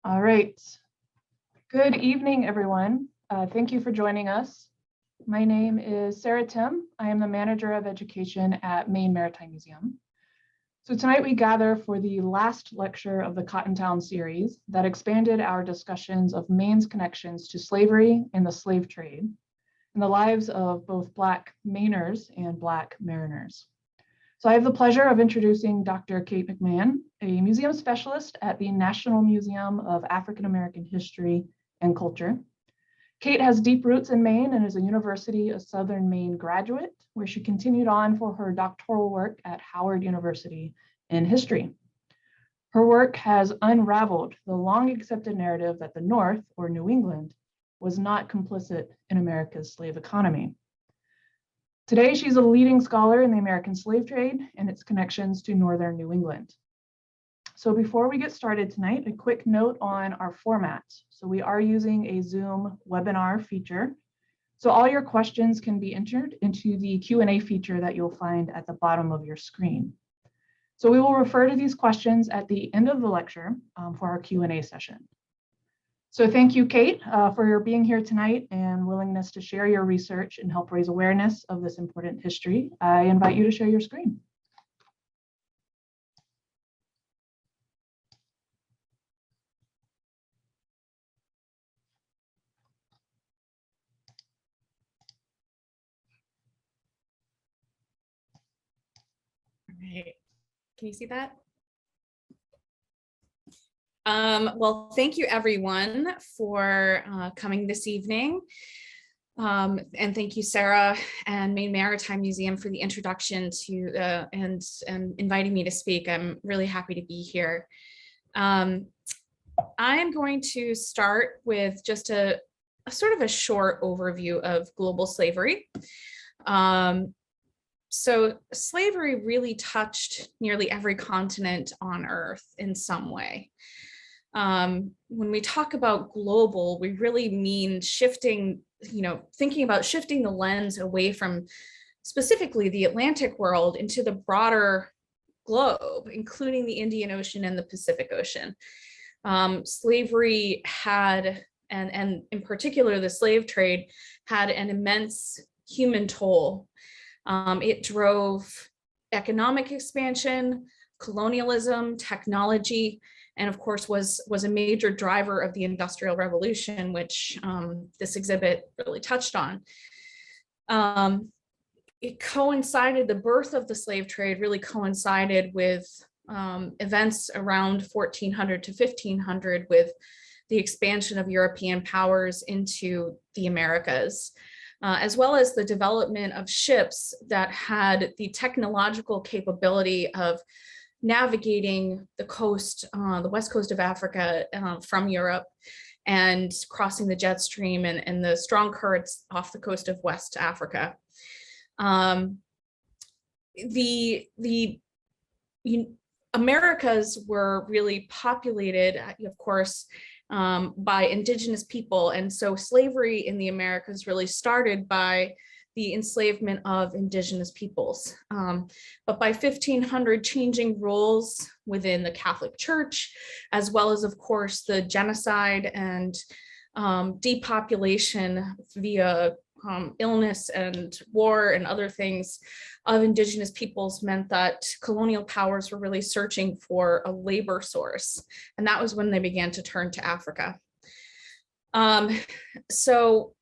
All right. Good evening, everyone. Thank you for joining us. My name is Sarah Tim. I am the Manager of Education at Maine Maritime Museum. So tonight we gather for the last lecture of the Cottontown series that expanded our discussions of Maine's connections to slavery and the slave trade and the lives of both Black Mainers and Black mariners. So I have the pleasure of introducing Dr. Kate McMahon, a museum specialist at the National Museum of African American History and Culture. Kate has deep roots in Maine and is a University of Southern Maine graduate, where she continued on for her doctoral work at Howard University in history. Her work has unraveled the long accepted narrative that the North, or New England, was not complicit in America's slave economy. Today, she's a leading scholar in the American slave trade and its connections to Northern New England. So before we get started tonight, a quick note on our format. So we are using a Zoom webinar feature. So all your questions can be entered into the Q&A feature that you'll find at the bottom of your screen. So we will refer to these questions at the end of the lecture for our Q&A session. So thank you, Kate, for your being here tonight and willingness to share your research and help raise awareness of this important history. I invite you to share your screen. All right, can you see that? Well, thank you everyone for coming this evening. And thank you, Sarah and Maine Maritime Museum, for the introduction to and inviting me to speak. I'm really happy to be here. I am going to start with just a sort of a short overview of global slavery. So slavery really touched nearly every continent on Earth in some way. When we talk about global, we really mean shifting, thinking about shifting the lens away from specifically the Atlantic world into the broader globe, including the Indian Ocean and the Pacific Ocean. Slavery had, and in particular, the slave trade had an immense human toll. It drove economic expansion, colonialism, technology, and of course was a major driver of the Industrial Revolution, which this exhibit really touched on. It coincided, the birth of the slave trade really coincided with events around 1400 to 1500 with the expansion of European powers into the Americas, as well as the development of ships that had the technological capability of navigating the coast, the west coast of Africa from Europe and crossing the jet stream and the strong currents off the coast of West Africa. The Americas were really populated, of course, by indigenous people. And so slavery in the Americas really started by the enslavement of indigenous peoples. But by 1500, changing roles within the Catholic Church, as well as, of course, the genocide and depopulation via illness and war and other things of indigenous peoples, meant that colonial powers were really searching for a labor source. And that was when they began to turn to Africa. So,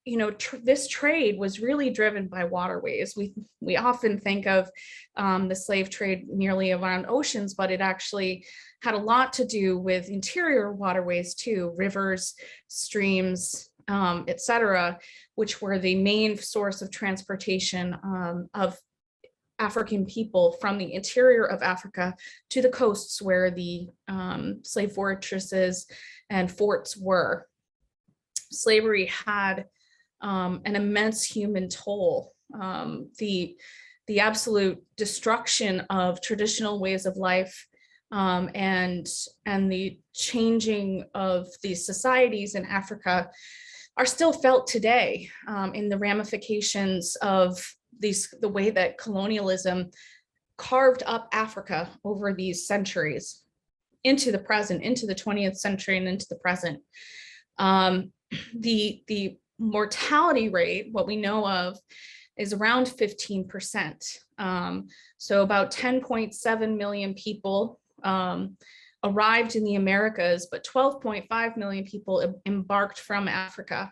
this trade was really driven by waterways. We often think of the slave trade merely around oceans, but it actually had a lot to do with interior waterways too, rivers, streams, etc., which were the main source of transportation of African people from the interior of Africa to the coasts where the slave fortresses and forts were. Slavery had an immense human toll. The absolute destruction of traditional ways of life and the changing of these societies in Africa are still felt today in the ramifications of the way that colonialism carved up Africa over these centuries. into the present, into the 20th century and into the present. The mortality rate, what we know of, is around 15%. So about 10.7 million people arrived in the Americas, but 12.5 million people embarked from Africa.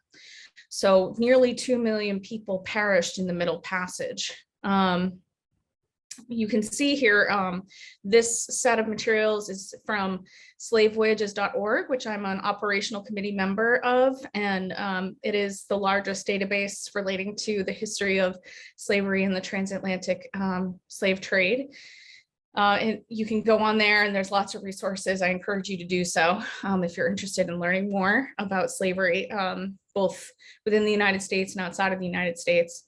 So nearly 2 million people perished in the Middle Passage. You can see here, this set of materials is from slavevoyages.org, which I'm an operational committee member of, and it is the largest database relating to the history of slavery and the transatlantic slave trade. And you can go on there and there's lots of resources. I encourage you to do so if you're interested in learning more about slavery, both within the United States and outside of the United States.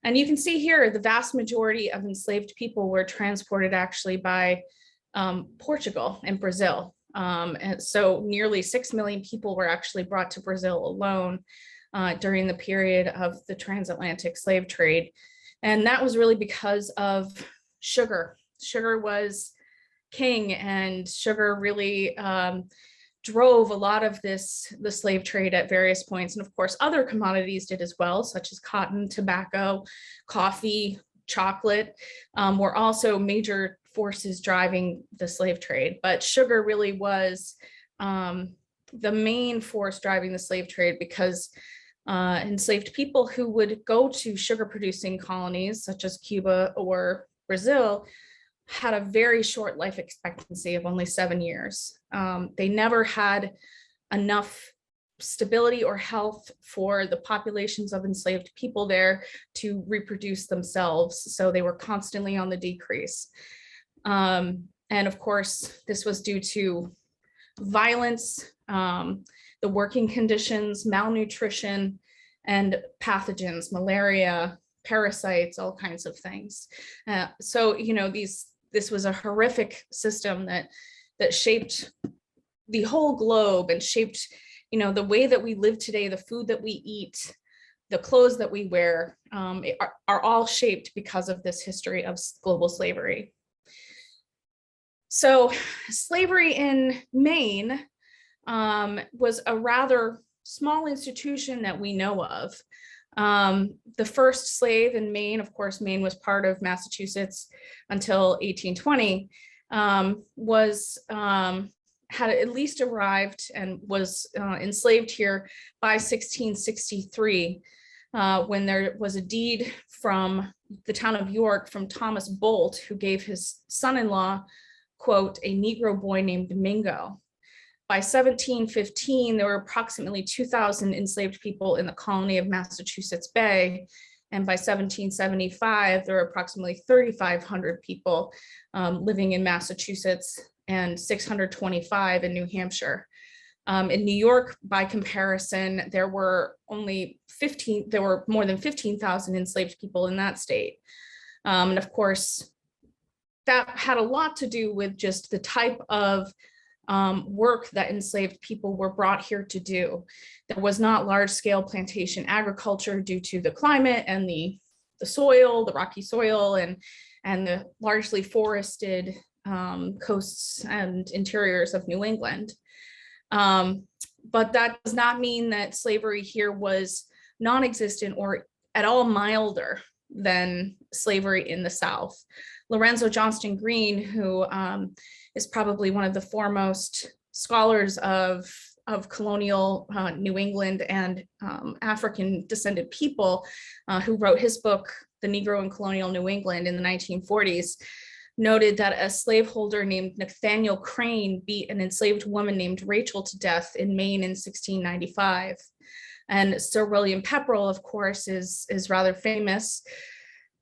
And you can see here, the vast majority of enslaved people were transported actually by Portugal and Brazil. And so nearly 6 million people were actually brought to Brazil alone during the period of the transatlantic slave trade. And that was really because of sugar. Sugar was king, and sugar really drove a lot of the slave trade at various points. And of course, other commodities did as well, such as cotton, tobacco, coffee, chocolate, were also major forces driving the slave trade. But sugar really was the main force driving the slave trade, because enslaved people who would go to sugar producing colonies such as Cuba or Brazil had a very short life expectancy of only 7 years. They never had enough stability or health for the populations of enslaved people there to reproduce themselves. So they were constantly on the decrease. And of course, this was due to violence, the working conditions, malnutrition, and pathogens, malaria, parasites, all kinds of things. So, you know, this was a horrific system that shaped the whole globe and shaped, you know, the way that we live today, the food that we eat, the clothes that we wear, are all shaped because of this history of global slavery. So slavery in Maine was a rather small institution that we know of. The first slave in Maine, of course, Maine was part of Massachusetts until 1820, had at least arrived and was enslaved here by 1663, when there was a deed from the town of York from Thomas Bolt, who gave his son-in-law, quote, a Negro boy named Mingo. By 1715, there were approximately 2,000 enslaved people in the colony of Massachusetts Bay. And by 1775, there were approximately 3,500 people living in Massachusetts and 625 in New Hampshire. In New York, by comparison, there were more than 15,000 enslaved people in that state. And of course, that had a lot to do with just the type of work that enslaved people were brought here to do. There was not large-scale plantation agriculture due to the climate and the soil, the rocky soil, and the largely forested coasts and interiors of New England. But that does not mean that slavery here was non-existent or at all milder than slavery in the South. Lorenzo Johnston Green, who is probably one of the foremost scholars of colonial New England and African descended people, who wrote his book, The Negro in Colonial New England, in the 1940s, noted that a slaveholder named Nathaniel Crane beat an enslaved woman named Rachel to death in Maine in 1695. And Sir William Pepperell, of course, is rather famous,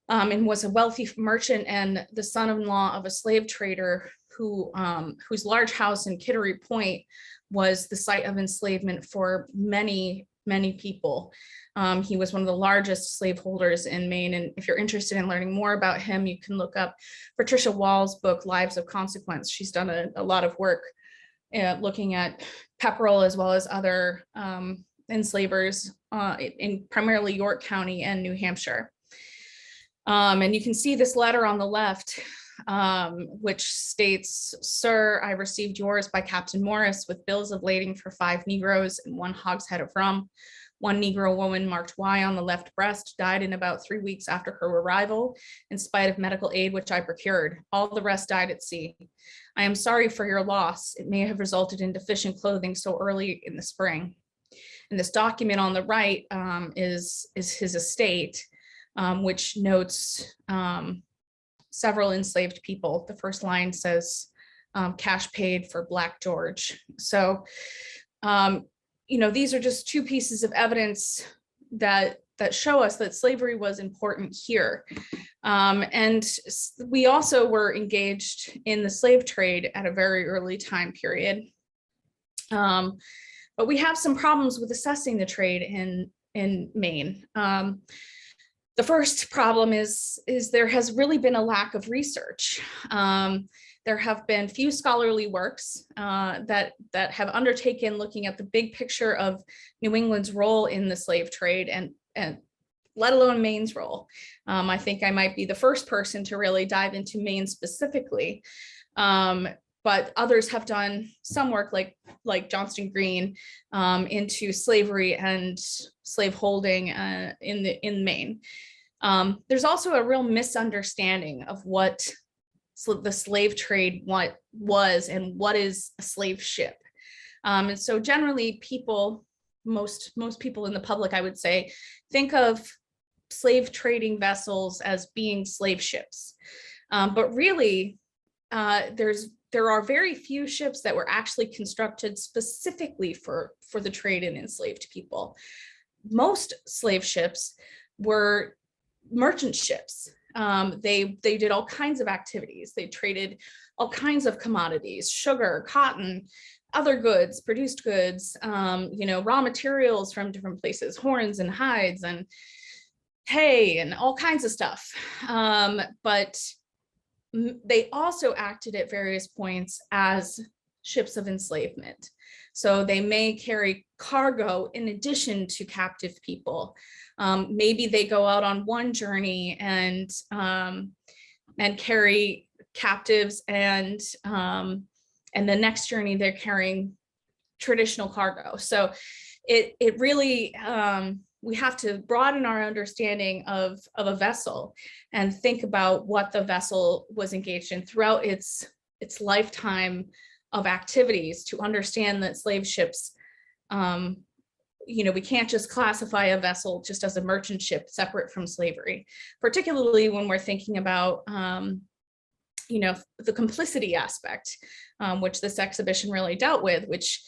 and was a wealthy merchant and the son-in-law of a slave trader whose large house in Kittery Point was the site of enslavement for many, many people. He was one of the largest slaveholders in Maine. And if you're interested in learning more about him, you can look up Patricia Wall's book, Lives of Consequence. She's done a lot of work looking at Pepperell as well as other enslavers in primarily York County and New Hampshire. And you can see this letter on the left which states, "Sir, I received yours by Captain Morris with bills of lading for 5 Negroes and 1 hogshead of rum. 1 Negro woman marked Y on the left breast died in about 3 weeks after her arrival, in spite of medical aid which I procured. All the rest died at sea. I am sorry for your loss. It may have resulted in deficient clothing so early in the spring." And this document on the right is his estate, which notes several enslaved people. The first line says, "cash paid for Black George." So, these are just 2 pieces of evidence that show us that slavery was important here. And we also were engaged in the slave trade at a very early time period. But we have some problems with assessing the trade in Maine. The first problem is there has really been a lack of research. There have been few scholarly works that have undertaken looking at the big picture of New England's role in the slave trade and let alone Maine's role. I think I might be the first person to really dive into Maine specifically. But others have done some work like Johnston Green into slavery and slaveholding in Maine. There's also a real misunderstanding of what the slave trade was and what is a slave ship. And so generally most people in the public, I would say, think of slave trading vessels as being slave ships. But really, there are very few ships that were actually constructed specifically for the trade in enslaved people. Most slave ships were merchant ships. They did all kinds of activities. They traded all kinds of commodities, sugar, cotton, other goods, produced goods, raw materials from different places, horns and hides and hay and all kinds of stuff. But they also acted at various points as ships of enslavement. So they may carry cargo in addition to captive people. Maybe they go out on one journey and carry captives, and the next journey they're carrying traditional cargo. So it really we have to broaden our understanding of a vessel and think about what the vessel was engaged in throughout its lifetime of activities to understand that slave ships, we can't just classify a vessel just as a merchant ship separate from slavery, particularly when we're thinking about, the complicity aspect, which this exhibition really dealt with, which,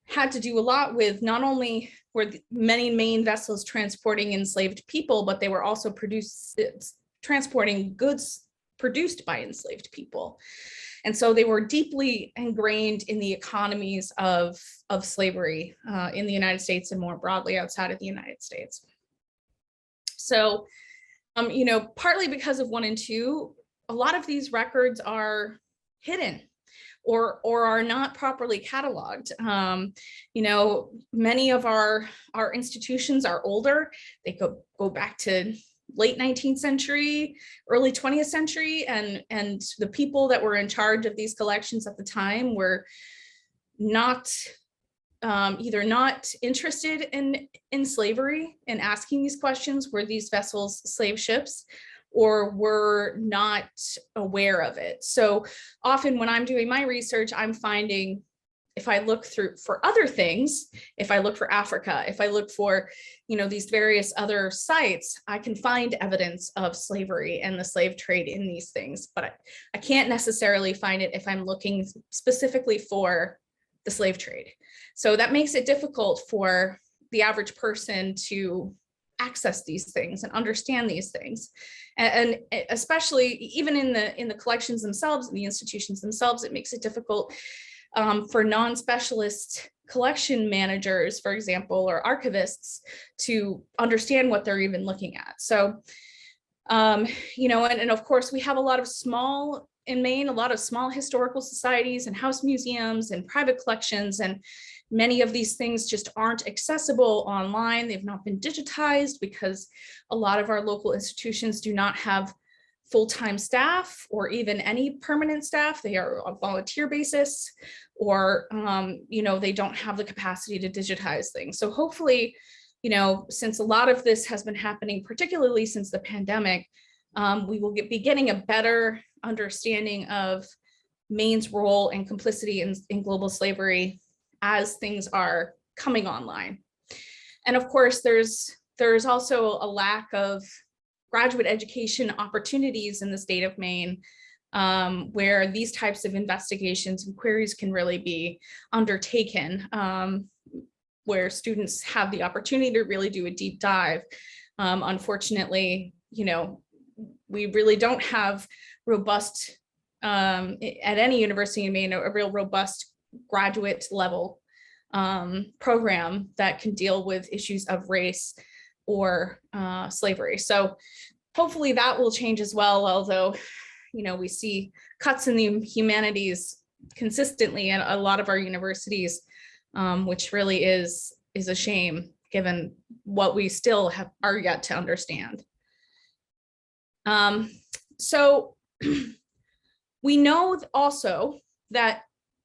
had to do a lot with not only were many Maine vessels transporting enslaved people, but they were also transporting goods produced by enslaved people. And so they were deeply ingrained in the economies of slavery in the United States and more broadly outside of the United States. So, partly because of 1 and 2, a lot of these records are hidden or are not properly cataloged. Many of our institutions are older. They go back to late 19th century, early 20th century, and the people that were in charge of these collections at the time were not either not interested in slavery and asking these questions, were these vessels slave ships, or were not aware of it. So often when I'm doing my research, I'm finding, if I look through for other things, if I look for Africa, if I look for, these various other sites, I can find evidence of slavery and the slave trade in these things, but I can't necessarily find it if I'm looking specifically for the slave trade. So that makes it difficult for the average person to access these things and understand these things. And especially even in the collections themselves, in the institutions themselves, it makes it difficult for non-specialist collection managers, for example, or archivists to understand what they're even looking at. So, and of course, we have a lot of small historical societies and house museums and private collections, and many of these things just aren't accessible online. They've not been digitized because a lot of our local institutions do not have full-time staff or even any permanent staff. They are on volunteer basis, or they don't have the capacity to digitize things. So hopefully, since a lot of this has been happening, particularly since the pandemic, we will be getting a better understanding of Maine's role and complicity in global slavery as things are coming online. And of course, there's also a lack of graduate education opportunities in the state of Maine, where these types of investigations and queries can really be undertaken, where students have the opportunity to really do a deep dive. Unfortunately, we really don't have robust, at any university in Maine, a real robust graduate level program that can deal with issues of race or slavery. So hopefully that will change as well, although we see cuts in the humanities consistently at a lot of our universities, which really is a shame given what we still are yet to understand. So we know also that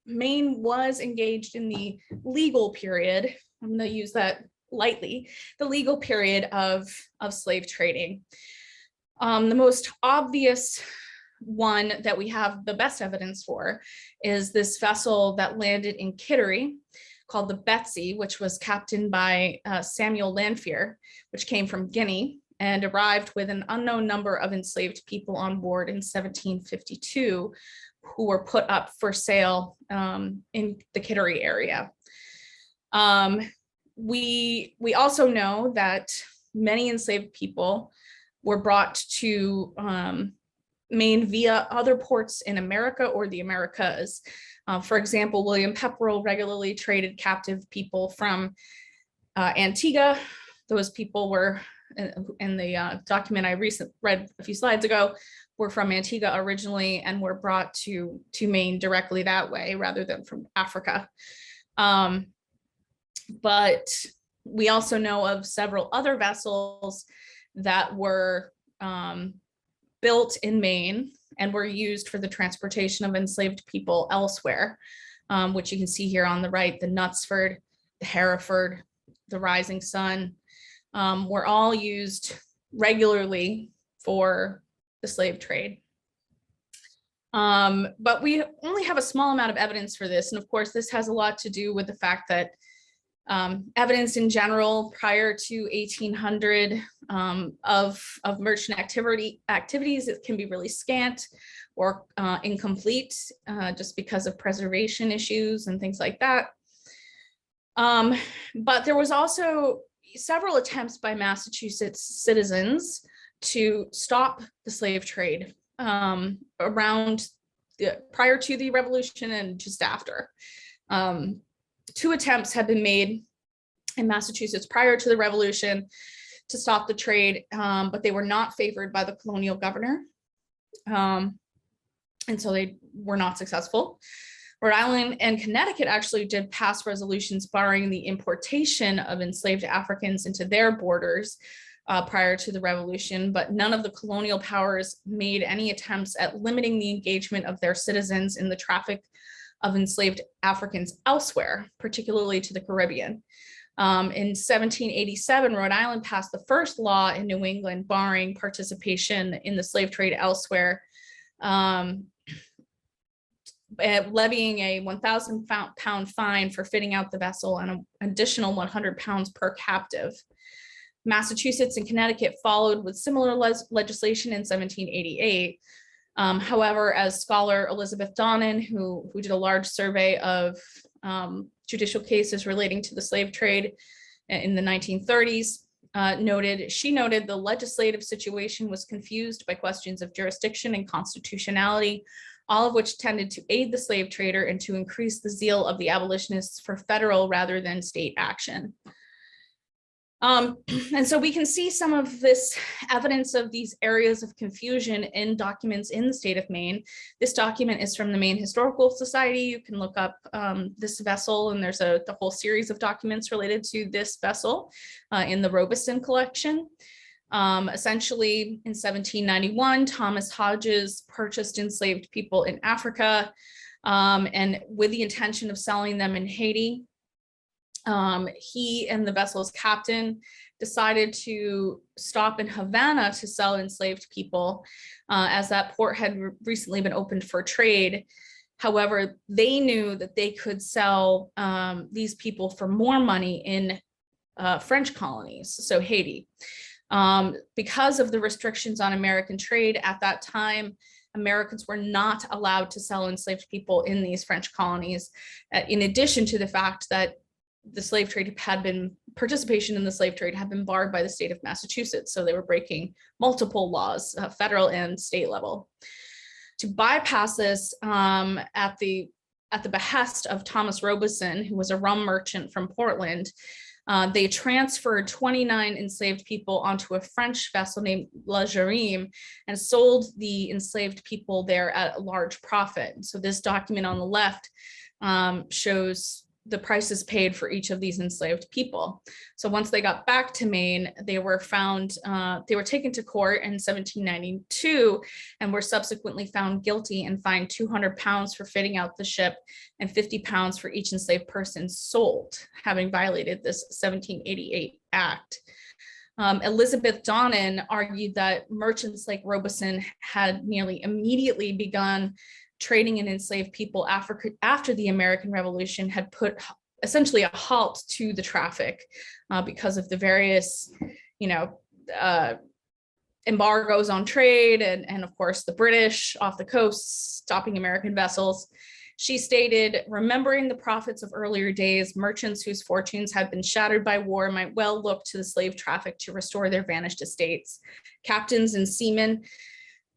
Maine was engaged in the legal period. I'm going to use that lightly, the legal period of slave trading. The most obvious one that we have the best evidence for is this vessel that landed in Kittery called the Betsy, which was captained by Samuel Lanfear, which came from Guinea and arrived with an unknown number of enslaved people on board in 1752 who were put up for sale in the Kittery area. We also know that many enslaved people were brought to Maine via other ports in America or the Americas. For example, William Pepperell regularly traded captive people from Antigua. Those people were, in the document I recently read a few slides ago, were from Antigua originally and were brought to Maine directly that way rather than from Africa. But we also know of several other vessels that were built in Maine and were used for the transportation of enslaved people elsewhere, which you can see here on the right. The Knutsford, the Hereford, the Rising Sun were all used regularly for the slave trade. But we only have a small amount of evidence for this. And of course, this has a lot to do with the fact that evidence in general prior to 1800 of merchant activities, it can be really scant or incomplete just because of preservation issues and things like that. But there was also several attempts by Massachusetts citizens to stop the slave trade prior to the Revolution and just after. 2 attempts had been made in Massachusetts prior to the Revolution to stop the trade, but they were not favored by the colonial governor. And so they were not successful. Rhode Island and Connecticut actually did pass resolutions barring the importation of enslaved Africans into their borders prior to the Revolution, but none of the colonial powers made any attempts at limiting the engagement of their citizens in the traffic of enslaved Africans elsewhere, particularly to the Caribbean. In 1787, Rhode Island passed the first law in New England barring participation in the slave trade elsewhere, levying a 1,000 pound fine for fitting out the vessel and an additional 100 pounds per captive. Massachusetts and Connecticut followed with similar legislation in 1788. However, as scholar Elizabeth Donnan, who did a large survey of judicial cases relating to the slave trade in the 1930s, she noted the legislative situation was confused by questions of jurisdiction and constitutionality, all of which tended to aid the slave trader and to increase the zeal of the abolitionists for federal rather than state action. And so we can see some of this evidence of these areas of confusion in documents in the state of Maine. This document is from the Maine Historical Society. You can look up this vessel, and there's the whole series of documents related to this vessel in the Robeson collection. Essentially, in 1791, Thomas Hodges purchased enslaved people in Africa, and with the intention of selling them in Haiti. He and the vessel's captain decided to stop in Havana to sell enslaved people, as that port had recently been opened for trade. However, they knew that they could sell these people for more money in French colonies, so Haiti. Because of the restrictions on American trade at that time, Americans were not allowed to sell enslaved people in these French colonies, in addition to the fact that the slave trade had been, participation in the slave trade had been barred by the state of Massachusetts. So they were breaking multiple laws, federal and state level. To bypass this, at the behest of Thomas Robeson, who was a rum merchant from Portland, they transferred 29 enslaved people onto a French vessel named La Jarime and sold the enslaved people there at a large profit. So this document on the left shows the prices paid for each of these enslaved people. So once they got back to Maine, they were found, they were taken to court in 1792 and were subsequently found guilty and fined 200 pounds for fitting out the ship and 50 pounds for each enslaved person sold, having violated this 1788 act. Elizabeth Donnan argued that merchants like Robeson had nearly immediately begun trading in enslaved people after the American Revolution had put essentially a halt to the traffic because of the various, embargoes on trade and of course the British off the coast stopping American vessels. She stated, remembering the profits of earlier days, merchants whose fortunes had been shattered by war might well look to the slave traffic to restore their vanished estates. Captains and seamen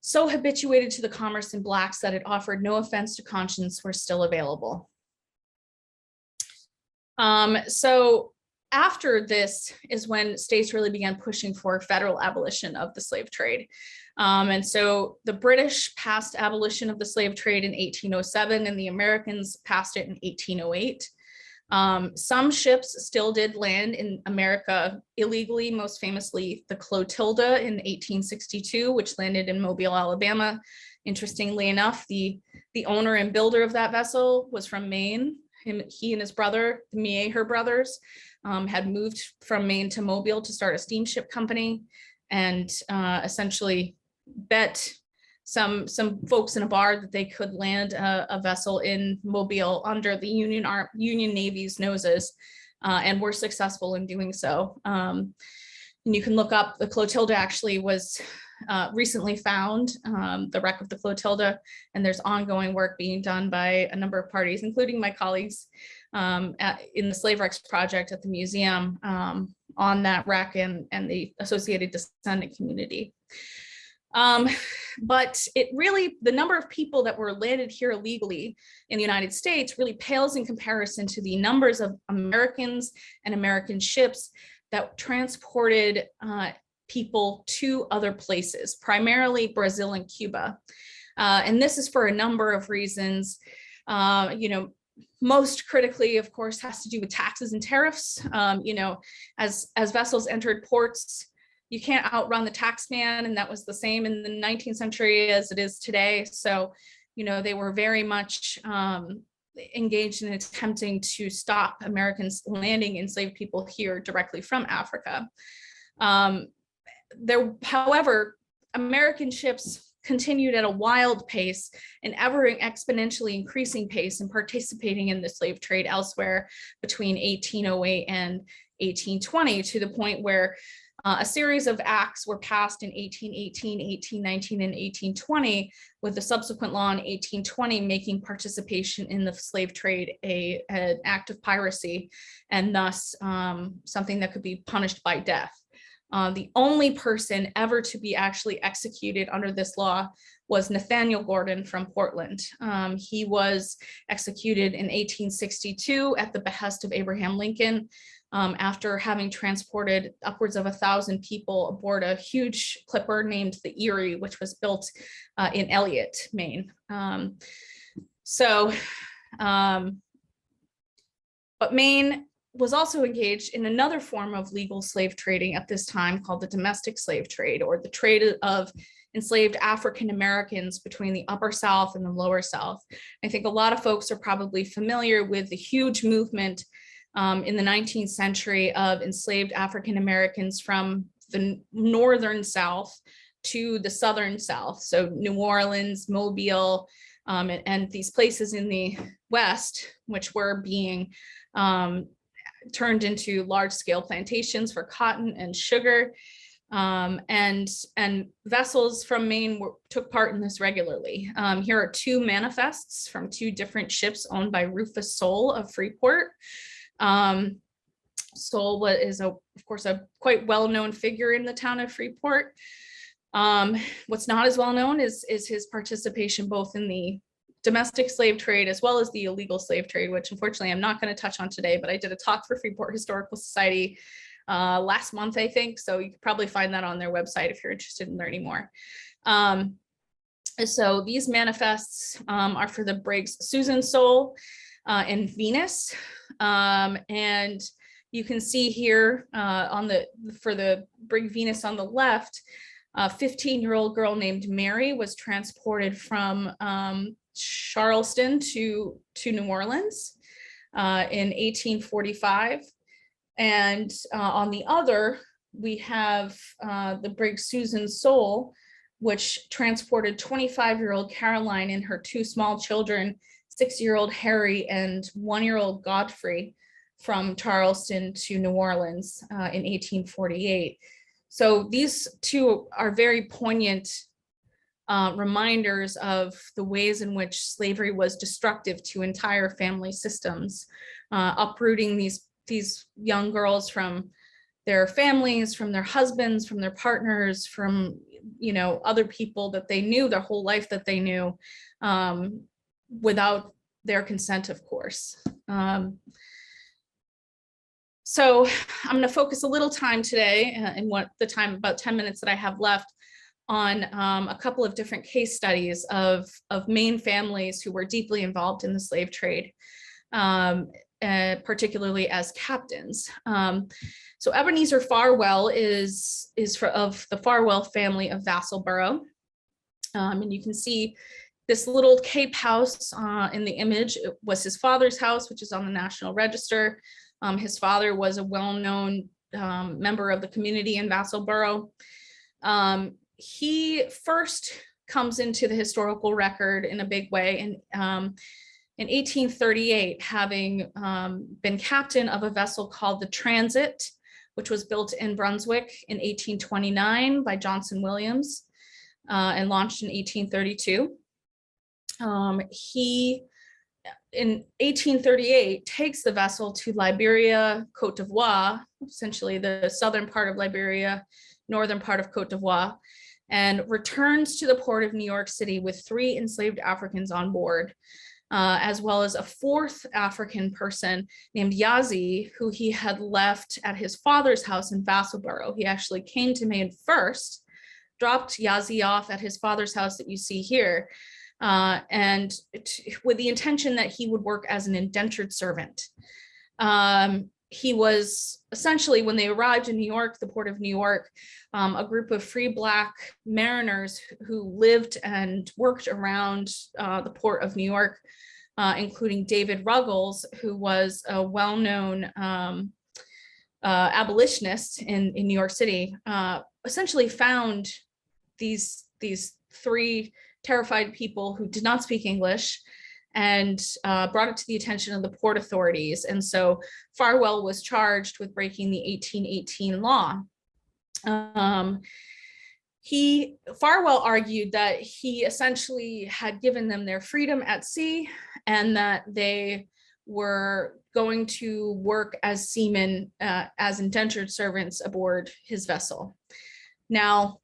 so habituated to the commerce in blacks that it offered no offense to conscience were still available. So after this is when states really began pushing for federal abolition of the slave trade. And so the British passed abolition of the slave trade in 1807 and the Americans passed it in 1808. Some ships still did land in America illegally, most famously the Clotilda in 1862, which landed in Mobile, Alabama. Interestingly enough, the owner and builder of that vessel was from Maine. He and his brother, the Maher brothers, had moved from Maine to Mobile to start a steamship company and essentially bet some folks in a bar that they could land a vessel in Mobile under the Union Navy's noses, and were successful in doing so. And you can look up, the Clotilda actually was recently found, the wreck of the Clotilda, and there's ongoing work being done by a number of parties, including my colleagues in the Slave Wrecks Project at the museum on that wreck and the associated descendant community. But it really, the number of people that were landed here illegally in the United States really pales in comparison to the numbers of Americans and American ships that transported people to other places, primarily Brazil and Cuba. And this is for a number of reasons. Most critically, of course, has to do with taxes and tariffs. As vessels entered ports, you can't outrun the tax man, and that was the same in the 19th century as it is today. So, they were very much engaged in attempting to stop Americans landing enslaved people here directly from Africa. However, American ships continued at a wild pace, an ever exponentially increasing pace, in participating in the slave trade elsewhere between 1808 and 1820, to the point where a series of acts were passed in 1818, 1819, and 1820, with the subsequent law in 1820 making participation in the slave trade an act of piracy, and thus something that could be punished by death. The only person ever to be actually executed under this law was Nathaniel Gordon from Portland. He was executed in 1862 at the behest of Abraham Lincoln, after having transported upwards of 1,000 people aboard a huge clipper named the Erie, which was built in Elliott, Maine. But Maine was also engaged in another form of legal slave trading at this time called the domestic slave trade, or the trade of enslaved African Americans between the upper South and the lower South. I think a lot of folks are probably familiar with the huge movement in the 19th century of enslaved African Americans from the northern South to the southern South. So New Orleans, Mobile, and these places in the West, which were being turned into large-scale plantations for cotton and sugar. And vessels from Maine took part in this regularly. Here are two manifests from two different ships owned by Rufus Soule of Freeport. Soule is, of course, a quite well-known figure in the town of Freeport. What's not as well known is his participation both in the domestic slave trade as well as the illegal slave trade, which unfortunately I'm not going to touch on today, but I did a talk for Freeport Historical Society last month, I think. So you could probably find that on their website if you're interested in learning more. So these manifests are for the brigs Susan Soule and Venus. And you can see here for the brig Venus on the left, a 15-year-old girl named Mary was transported from Charleston to New Orleans in 1845. And on the other, we have the brig Susan Soule, which transported 25-year-old Caroline and her two small children, 6-year-old Harry and 1-year-old Godfrey, from Charleston to New Orleans in 1848. So these two are very poignant reminders of the ways in which slavery was destructive to entire family systems, uprooting these young girls from their families, from their husbands, from their partners, from other people that they knew their whole life that they knew, without their consent, of course. So I'm going to focus a little time today, in about 10 minutes that I have left, on a couple of different case studies of Maine families who were deeply involved in the slave trade, particularly as captains. So Ebenezer Farwell is of the Farwell family of Vassalboro. And you can see this little Cape house in the image. It was his father's house, which is on the National Register. His father was a well-known member of the community in Vassalboro. He first comes into the historical record in a big way in 1838, having been captain of a vessel called the Transit, which was built in Brunswick in 1829 by Johnson Williams and launched in 1832. He, in 1838, takes the vessel to Liberia, Cote d'Ivoire, essentially the southern part of Liberia, northern part of Cote d'Ivoire, and returns to the port of New York City with 3 enslaved Africans on board, as well as a 4th African person named Yazi, who he had left at his father's house in Vassalboro. He actually came to Maine first, dropped Yazi off at his father's house that you see here, and with the intention that he would work as an indentured servant. He was essentially, when they arrived in New York, the port of New York, a group of free Black mariners who lived and worked around the port of New York, including David Ruggles, who was a well-known abolitionist in New York City, essentially found these 3 terrified people who did not speak English and brought it to the attention of the port authorities. And so Farwell was charged with breaking the 1818 law. Farwell argued that he essentially had given them their freedom at sea and that they were going to work as seamen, as indentured servants aboard his vessel. Now,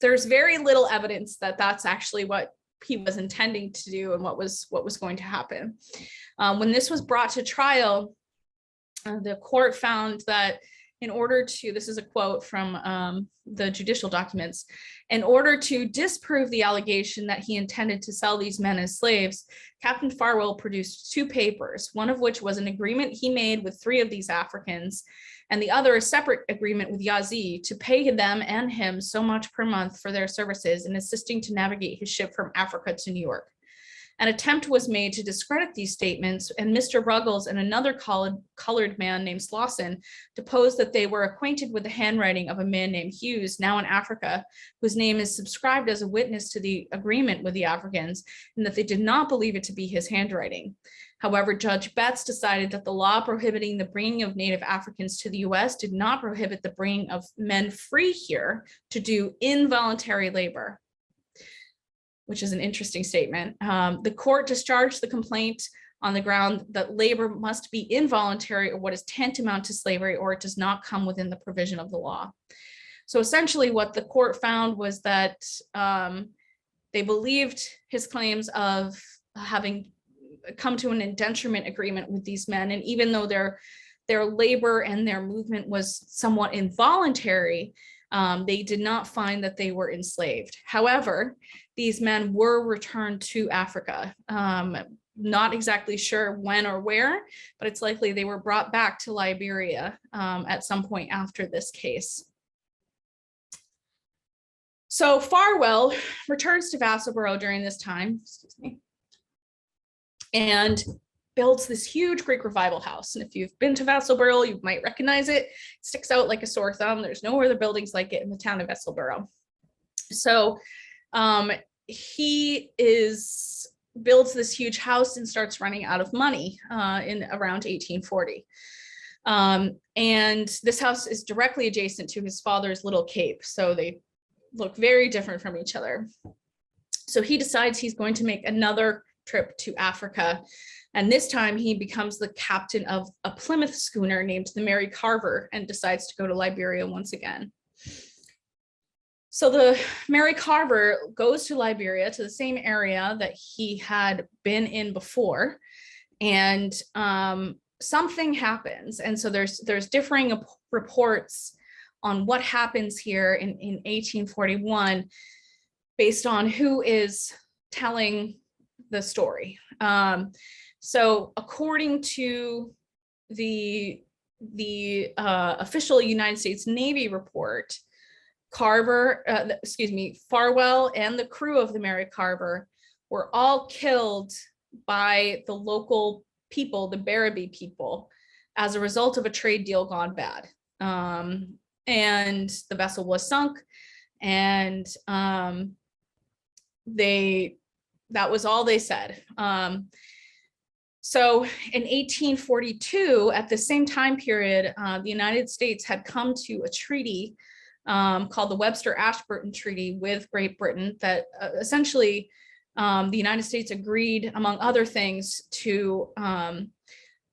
there's very little evidence that that's actually what he was intending to do and what was going to happen. When this was brought to trial, the court found that in order to, this is a quote from the judicial documents, in order to disprove the allegation that he intended to sell these men as slaves, Captain Farwell produced 2 papers, one of which was an agreement he made with 3 of these Africans, and the other a separate agreement with Yazzie to pay them and him so much per month for their services in assisting to navigate his ship from Africa to New York. An attempt was made to discredit these statements, and Mr. Ruggles and another colored man named Slauson deposed that they were acquainted with the handwriting of a man named Hughes, now in Africa, whose name is subscribed as a witness to the agreement with the Africans, and that they did not believe it to be his handwriting. However, Judge Betts decided that the law prohibiting the bringing of native Africans to the US did not prohibit the bringing of men free here to do involuntary labor, which is an interesting statement. The court discharged the complaint on the ground that labor must be involuntary or what is tantamount to slavery, or it does not come within the provision of the law. So essentially what the court found was that they believed his claims of having come to an indenturement agreement with these men. And even though their labor and their movement was somewhat involuntary, they did not find that they were enslaved. However, these men were returned to Africa. Not exactly sure when or where, but it's likely they were brought back to Liberia at some point after this case. So Farwell returns to Vassalboro during this time, excuse me, and builds this huge Greek revival house. And if you've been to Vassalboro, you might recognize it. It sticks out like a sore thumb. There's no other buildings like it in the town of Vassalboro. So he builds this huge house and starts running out of money in around 1840. And this house is directly adjacent to his father's little cape. So they look very different from each other. So he decides he's going to make another trip to Africa. And this time he becomes the captain of a Plymouth schooner named the Mary Carver and decides to go to Liberia once again. So the Mary Carver goes to Liberia, to the same area that he had been in before, and something happens. And so there's differing reports on what happens here in 1841 based on who is telling the story. So according to the official United States Navy report, Farwell and the crew of the Mary Carver were all killed by the local people, the Barabee people, as a result of a trade deal gone bad. And the vessel was sunk, and that was all they said. So in 1842, at the same time period, the United States had come to a treaty called the Webster-Ashburton Treaty with Great Britain that essentially the United States agreed, among other things, to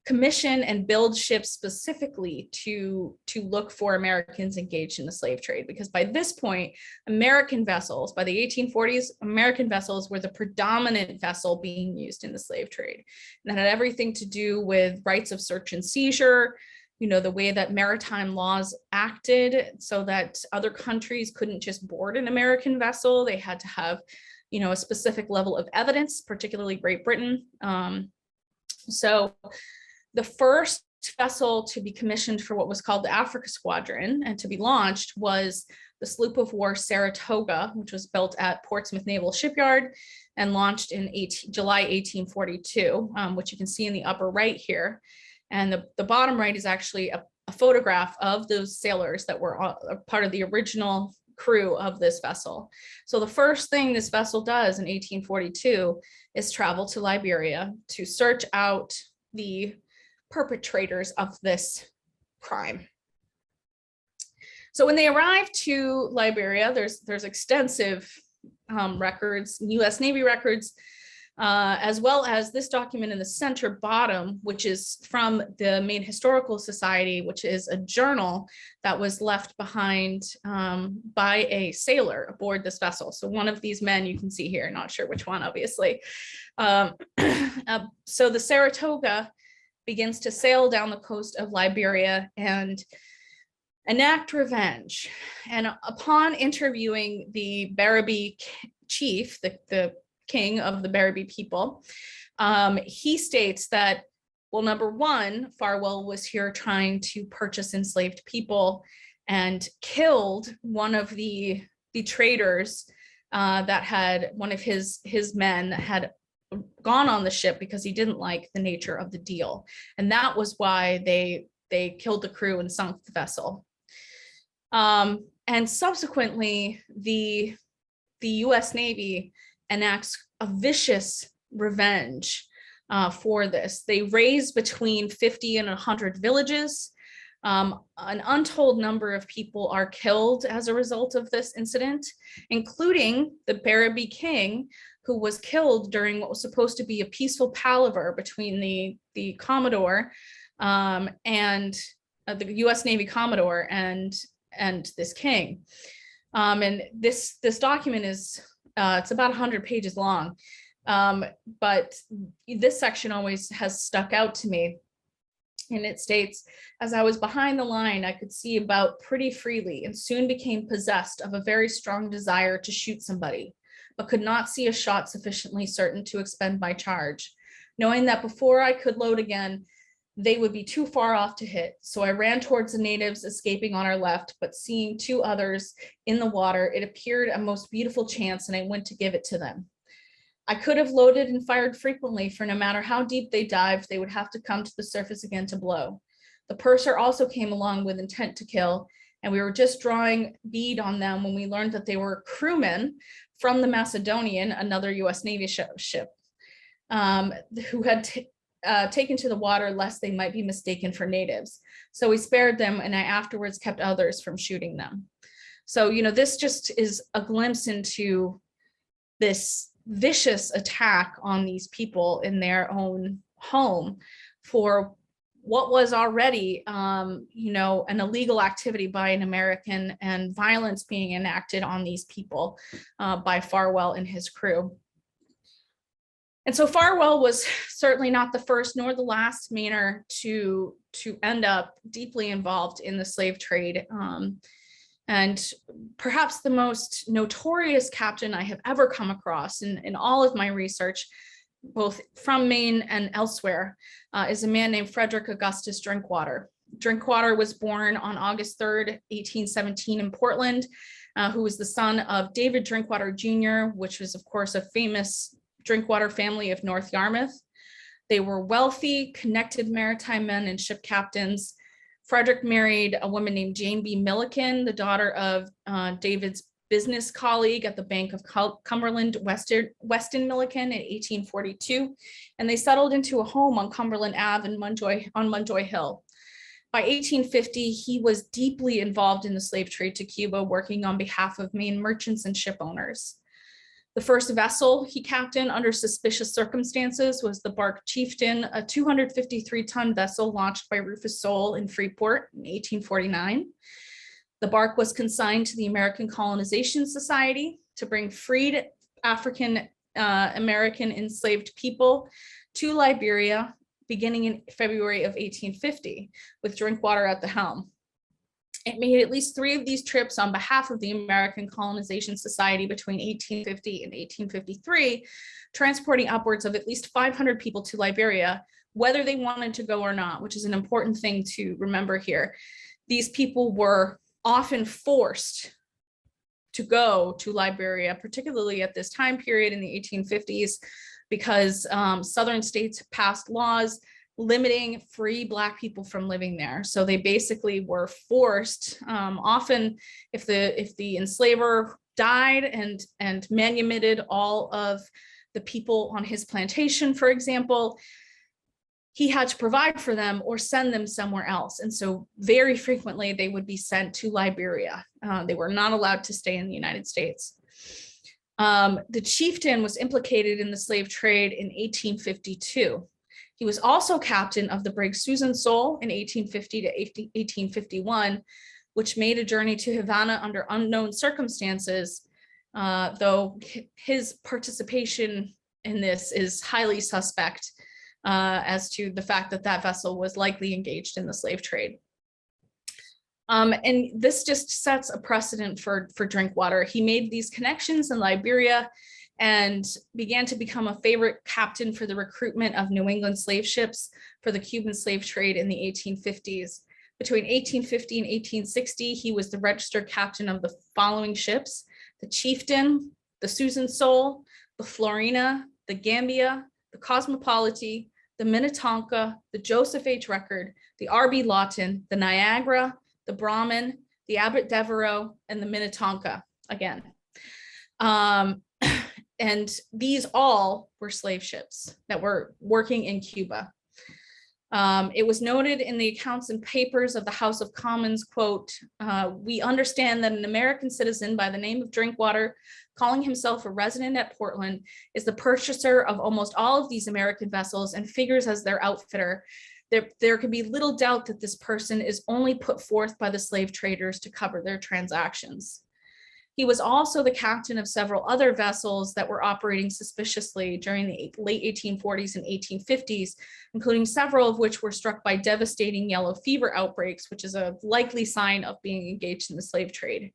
commission and build ships specifically to look for Americans engaged in the slave trade. Because by this point, American vessels, by the 1840s, American vessels were the predominant vessel being used in the slave trade. And that had everything to do with rights of search and seizure, the way that maritime laws acted so that other countries couldn't just board an American vessel. They had to have, a specific level of evidence, particularly Great Britain. So the first vessel to be commissioned for what was called the Africa Squadron and to be launched was the sloop of war Saratoga, which was built at Portsmouth Naval Shipyard and launched in July 1842, which you can see in the upper right here. And the bottom right is actually a photograph of those sailors that were part of the original crew of this vessel. So the first thing this vessel does in 1842 is travel to Liberia to search out the perpetrators of this crime. So when they arrive to Liberia, there's extensive records, US Navy records, as well as this document in the center bottom, which is from the Maine Historical Society, which is a journal that was left behind by a sailor aboard this vessel. So one of these men you can see here, not sure which one, obviously. So the Saratoga begins to sail down the coast of Liberia, and enact revenge. And upon interviewing the Barabee chief, the king of the Barabee people, he states that, well, number one, Farwell was here trying to purchase enslaved people and killed one of the traders that had, one of his men had gone on the ship because he didn't like the nature of the deal. And that was why they killed the crew and sunk the vessel. And subsequently, the US Navy enacts a vicious revenge for this. They raze between 50 and 100 villages. An untold number of people are killed as a result of this incident, including the Barabee king, who was killed during what was supposed to be a peaceful palaver between the Commodore and the US Navy Commodore and this king. And this document is it's about 100 pages long, but this section always has stuck out to me. And it states, as I was behind the line, I could see about pretty freely and soon became possessed of a very strong desire to shoot somebody, but could not see a shot sufficiently certain to expend my charge, knowing that before I could load again, they would be too far off to hit. So I ran towards the natives escaping on our left, but seeing two others in the water, it appeared a most beautiful chance, and I went to give it to them. I could have loaded and fired frequently, for no matter how deep they dived, they would have to come to the surface again to blow. The purser also came along with intent to kill, and we were just drawing bead on them when we learned that they were crewmen from the Macedonian, another US Navy ship, who had taken to the water lest they might be mistaken for natives. So we spared them, and I afterwards kept others from shooting them. So, you know, this just is a glimpse into this vicious attack on these people in their own home for what was already, you know, an illegal activity by an American, and violence being enacted on these people by Farwell and his crew. And so Farwell was certainly not the first nor the last Mainer to end up deeply involved in the slave trade. And perhaps the most notorious captain I have ever come across in all of my research, both from Maine and elsewhere, is a man named Frederick Augustus Drinkwater. Drinkwater was born on August 3rd, 1817 in Portland, who was the son of David Drinkwater Jr., which was, of course, a famous Drinkwater family of North Yarmouth. They were wealthy, connected maritime men and ship captains. Frederick married a woman named Jane B. Milliken, the daughter of David's business colleague at the Bank of Cumberland, Weston Milliken, in 1842, and they settled into a home on Cumberland Ave on Munjoy Hill. By 1850, he was deeply involved in the slave trade to Cuba, working on behalf of Maine merchants and ship owners. The first vessel he captained under suspicious circumstances was the bark Chieftain, a 253-ton vessel launched by Rufus Sowell in Freeport in 1849. The bark was consigned to the American Colonization Society to bring freed African American enslaved people to Liberia, beginning in February of 1850, with Drinkwater at the helm. It made at least 3 of these trips on behalf of the American Colonization Society between 1850 and 1853, transporting upwards of at least 500 people to Liberia, whether they wanted to go or not, which is an important thing to remember here. These people were often forced to go to Liberia, particularly at this time period in the 1850s, because Southern states passed laws limiting free Black people from living there. So they basically were forced, often if the enslaver died and manumitted all of the people on his plantation, for example, he had to provide for them or send them somewhere else. And so very frequently they would be sent to Liberia. They were not allowed to stay in the United States. The chieftain was implicated in the slave trade in 1852. He was also captain of the brig Susan Soul in 1850 to 1851, which made a journey to Havana under unknown circumstances, though his participation in this is highly suspect as to the fact that that vessel was likely engaged in the slave trade. And this just sets a precedent for Drinkwater. He made these connections in Liberia and began to become a favorite captain for the recruitment of New England slave ships for the Cuban slave trade in the 1850s. Between 1850 and 1860, he was the registered captain of the following ships: the Chieftain, the Susan Soul, the Florina, the Gambia, the Cosmopolitan, the Minnetonka, the Joseph H. Record, the R.B. Lawton, the Niagara, the Brahmin, the Abbott Devereux, and the Minnetonka again. And these all were slave ships that were working in Cuba. It was noted in the accounts and papers of the House of Commons, quote, "We understand that an American citizen by the name of Drinkwater, calling himself a resident at Portland, is the purchaser of almost all of these American vessels and figures as their outfitter. There could be little doubt that this person is only put forth by the slave traders to cover their transactions." He was also the captain of several other vessels that were operating suspiciously during the late 1840s and 1850s, including several of which were struck by devastating yellow fever outbreaks, which is a likely sign of being engaged in the slave trade.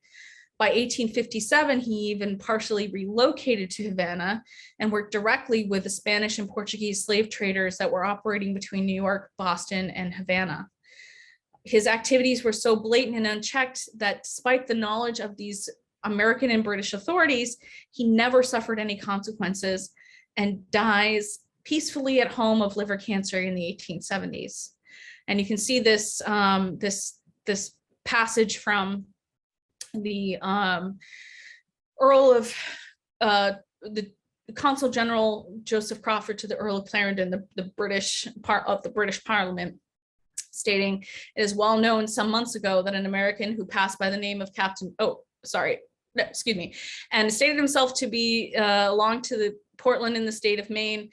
By 1857, he even partially relocated to Havana and worked directly with the Spanish and Portuguese slave traders that were operating between New York, Boston, and Havana. His activities were so blatant and unchecked that despite the knowledge of these American and British authorities, he never suffered any consequences and dies peacefully at home of liver cancer in the 1870s. And you can see this, this passage from the Earl of, the Consul General Joseph Crawford to the Earl of Clarendon, the British part of the British Parliament, stating, "It is well known some months ago that an American who passed by the name of and stated himself to be belong to the Portland in the state of Maine,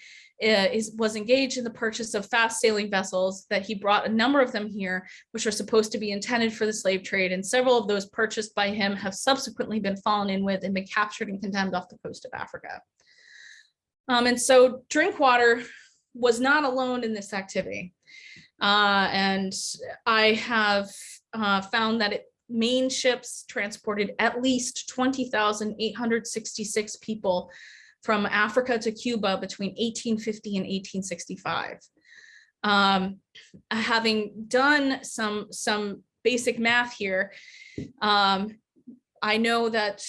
was engaged in the purchase of fast sailing vessels, that he brought a number of them here, which are supposed to be intended for the slave trade, and several of those purchased by him have subsequently been fallen in with and been captured and condemned off the coast of Africa." And so Drinkwater was not alone in this activity. And I have found that Maine ships transported at least 20,866 people from Africa to Cuba between 1850 and 1865. Having done some basic math here, I know that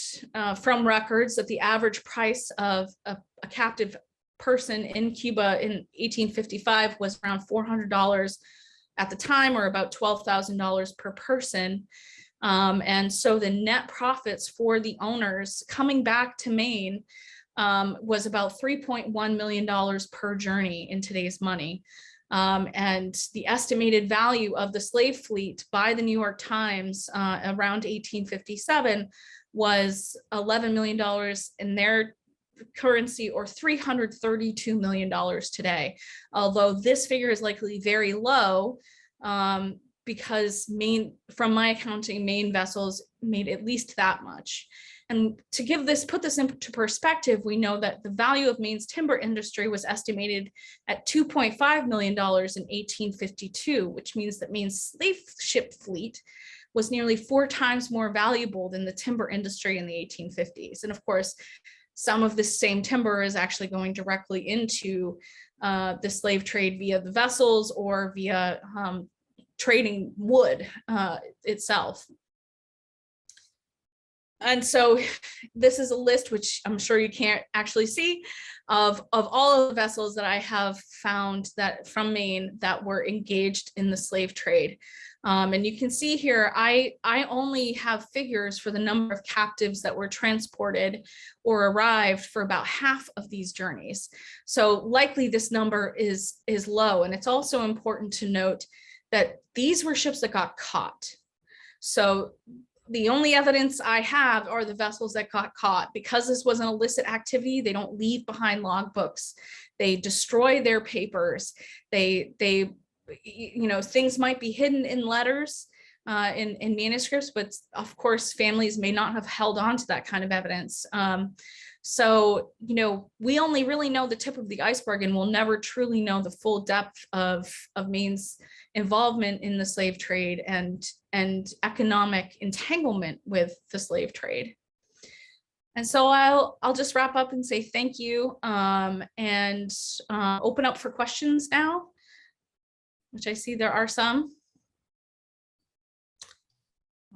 from records that the average price of a captive person in Cuba in 1855 was around $400 at the time, or about $12,000 per person. And so the net profits for the owners coming back to Maine was about $3.1 million per journey in today's money. And the estimated value of the slave fleet by the New York Times around 1857 was $11 million in their currency, or $332 million today. Although this figure is likely very low, because Maine, from my accounting, Maine vessels made at least that much. And to put this into perspective, we know that the value of Maine's timber industry was estimated at $2.5 million in 1852, which means that Maine's slave ship fleet was nearly 4 times more valuable than the timber industry in the 1850s. And of course, some of this same timber is actually going directly into the slave trade via the vessels or via trading wood itself. And so this is a list, which I'm sure you can't actually see, of all of the vessels that I have found that from Maine that were engaged in the slave trade. And you can see here, I only have figures for the number of captives that were transported or arrived for about half of these journeys. So likely this number is low. And it's also important to note that these were ships that got caught. So the only evidence I have are the vessels that got caught. Because this was an illicit activity, they don't leave behind logbooks. They destroy their papers. They you know, things might be hidden in letters, in manuscripts, but of course, families may not have held on to that kind of evidence. So, we only really know the tip of the iceberg, and we'll never truly know the full depth of Maine's involvement in the slave trade and economic entanglement with the slave trade. And so I'll just wrap up and say thank you, and open up for questions now, which I see there are some.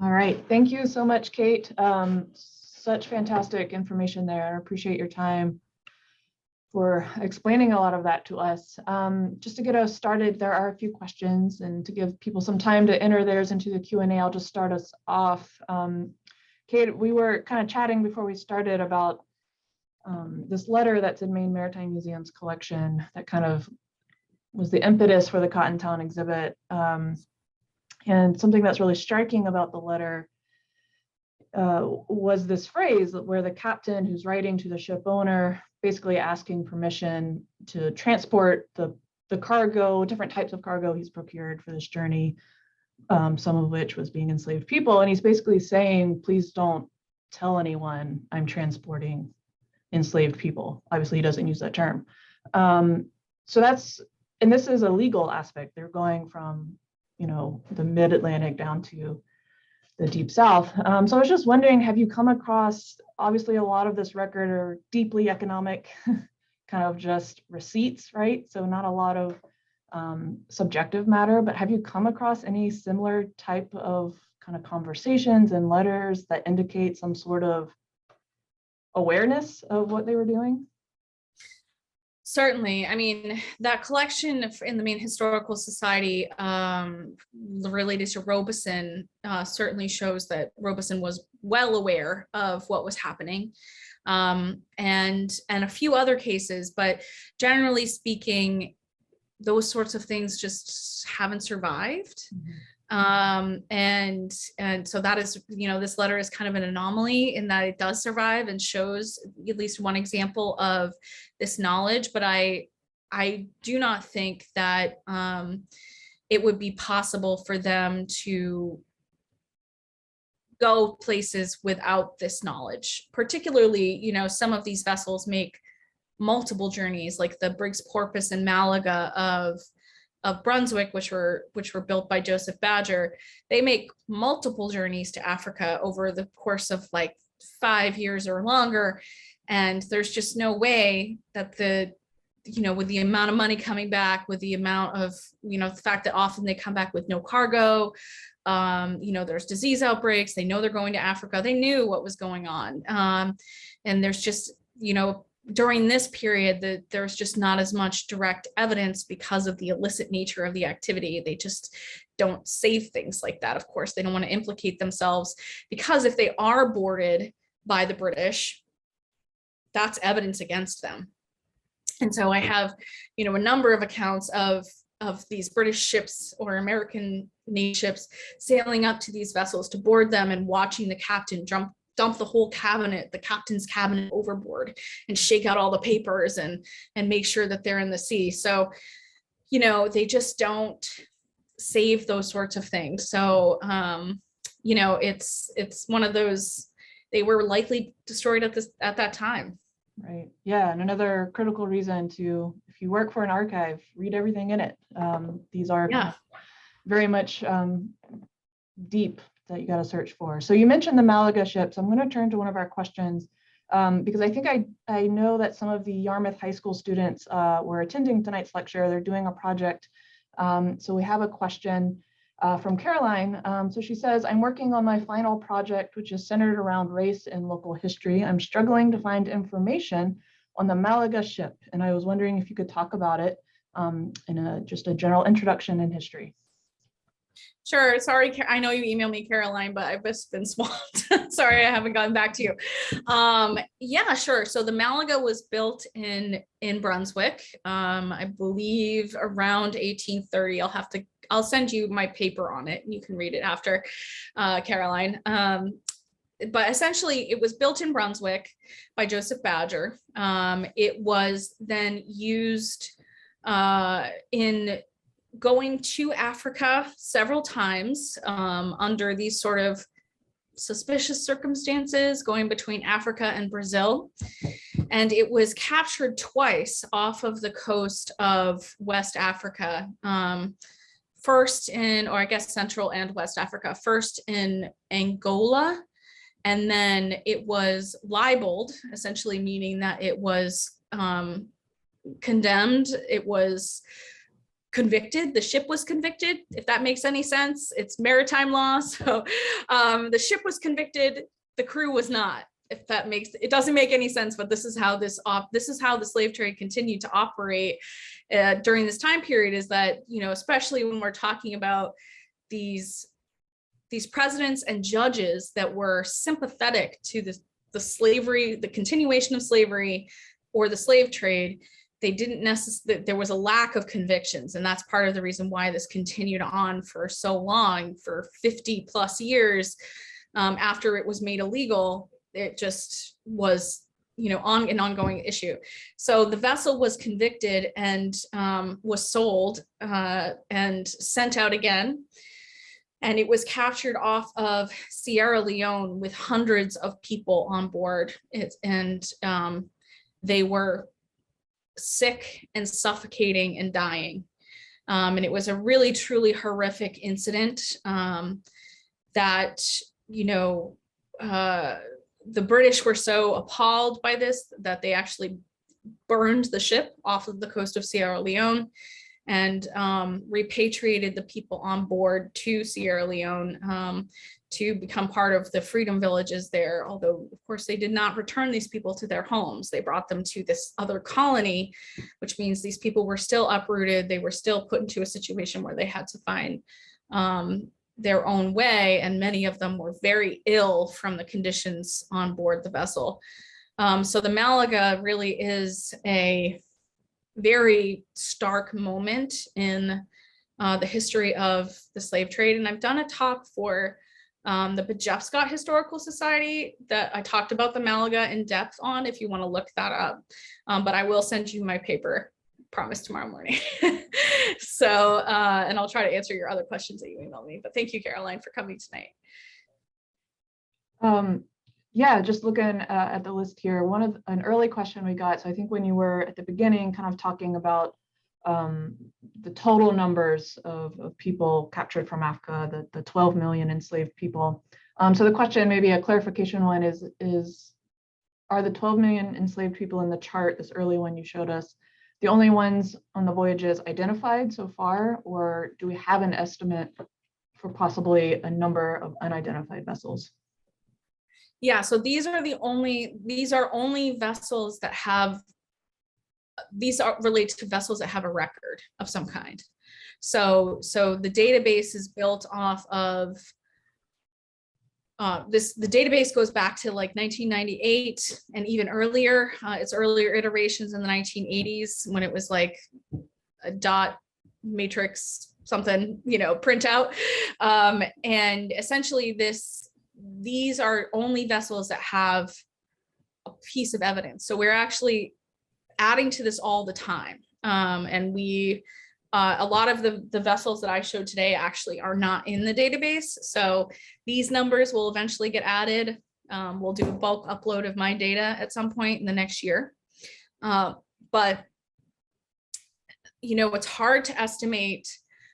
All right, thank you so much, Kate. Such fantastic information there. I appreciate your time for explaining a lot of that to us. Just to get us started, there are a few questions, and to give people some time to enter theirs into the Q&A, I'll just start us off. Kate, we were kind of chatting before we started about this letter that's in Maine Maritime Museum's collection that kind of was the impetus for the Cotton Town exhibit. And something that's really striking about the letter was this phrase where the captain who's writing to the ship owner, basically asking permission to transport the cargo, different types of cargo he's procured for this journey, some of which was being enslaved people. And he's basically saying, please don't tell anyone I'm transporting enslaved people. Obviously, he doesn't use that term. So that's, and this is a legal aspect. They're going from, the mid-Atlantic down to the deep South. So I was just wondering, have you come across, obviously a lot of this record are deeply economic, kind of just receipts, right? So not a lot of subjective matter, but have you come across any similar type of kind of conversations and letters that indicate some sort of awareness of what they were doing? Certainly. I mean, that collection in the Maine Historical Society related to Robeson certainly shows that Robeson was well aware of what was happening, and a few other cases, but generally speaking, those sorts of things just haven't survived. And so that is, this letter is kind of an anomaly in that it does survive and shows at least one example of this knowledge, but I do not think that it would be possible for them to go places without this knowledge. Particularly, some of these vessels make multiple journeys, like the Briggs Porpoise and Malaga of Brunswick, which were built by Joseph Badger. They make multiple journeys to Africa over the course of like 5 years or longer. And there's just no way that with the amount of money coming back, with the amount of, the fact that often they come back with no cargo, there's disease outbreaks, they know they're going to Africa, they knew what was going on. And there's just, during this period, there's just not as much direct evidence because of the illicit nature of the activity. They just don't save things like that. Of course, they don't want to implicate themselves, because if they are boarded by the British, that's evidence against them. And so I have, a number of accounts of these British ships or American Navy ships sailing up to these vessels to board them and watching the captain dump the whole cabinet, the captain's cabinet, overboard and shake out all the papers and make sure that they're in the sea. So, they just don't save those sorts of things. So, it's one of those, they were likely destroyed at that time. Right. Yeah. And another critical reason to, if you work for an archive, read everything in it. These are very much deep that you got to search for. So you mentioned the Malaga ships. I'm going to turn to one of our questions because I think I know that some of the Yarmouth High School students were attending tonight's lecture. They're doing a project. So we have a question from Caroline. So she says, I'm working on my final project, which is centered around race and local history. I'm struggling to find information on the Malaga ship. And I was wondering if you could talk about it in just a general introduction in history. Sure. Sorry, I know you emailed me, Caroline, but I've just been swamped. Sorry, I haven't gotten back to you. Yeah, sure. So the Malaga was built in Brunswick, I believe around 1830. I'll send you my paper on it and you can read it after, Caroline. But essentially it was built in Brunswick by Joseph Badger. It was then used in going to Africa several times under these sort of suspicious circumstances, going between Africa and Brazil. And it was captured twice off of the coast of West Africa. First in, or I guess Central and West Africa, first in Angola, and then it was libeled, essentially meaning that it was condemned, it was convicted, the ship was convicted, if that makes any sense. It's maritime law, so the ship was convicted, the crew was not. If that makes, it doesn't make any sense, but this is how this is how the slave trade continued to operate during this time period, is that, you know, especially when we're talking about these presidents and judges that were sympathetic to the slavery, the continuation of slavery or the slave trade, they didn't necessarily, there was a lack of convictions. And that's part of the reason why this continued on for so long, for 50 plus years after it was made illegal. It just was, you know, an ongoing issue. So the vessel was convicted and was sold and sent out again. And it was captured off of Sierra Leone with hundreds of people on board. They were sick and suffocating and dying. And it was a really, truly horrific incident that, you know, the British were so appalled by this that they actually burned the ship off of the coast of Sierra Leone and repatriated the people on board to Sierra Leone to become part of the freedom villages there. Although, of course, they did not return these people to their homes. They brought them to this other colony, which means these people were still uprooted. They were still put into a situation where they had to find their own way, and many of them were very ill from the conditions on board the vessel. So the Malaga really is a very stark moment in the history of the slave trade. And I've done a talk for the Bajepscot Historical Society that I talked about the Malaga in depth on, if you want to look that up. But I will send you my paper, promise, tomorrow morning. So, and I'll try to answer your other questions that you emailed me. But thank you, Caroline, for coming tonight. Yeah, just looking at the list here, an early question we got. So I think when you were at the beginning kind of talking about the total numbers of people captured from Africa, the 12 million enslaved people. So the question, maybe a clarification one, is are the 12 million enslaved people in the chart, this early one you showed us, the only ones on the voyages identified so far, or do we have an estimate for possibly a number of unidentified vessels? Yeah, so these are only vessels that have, these are related to vessels that have a record of some kind. So the database is built off of the database goes back to like 1998 and even earlier. It's earlier iterations in the 1980s when it was like a dot matrix something, you know, printout. And essentially these are only vessels that have a piece of evidence. So we're actually adding to this all the time. And a lot of the vessels that I showed today actually are not in the database. So these numbers will eventually get added. We'll do a bulk upload of my data at some point in the next year. But, you know, it's hard to estimate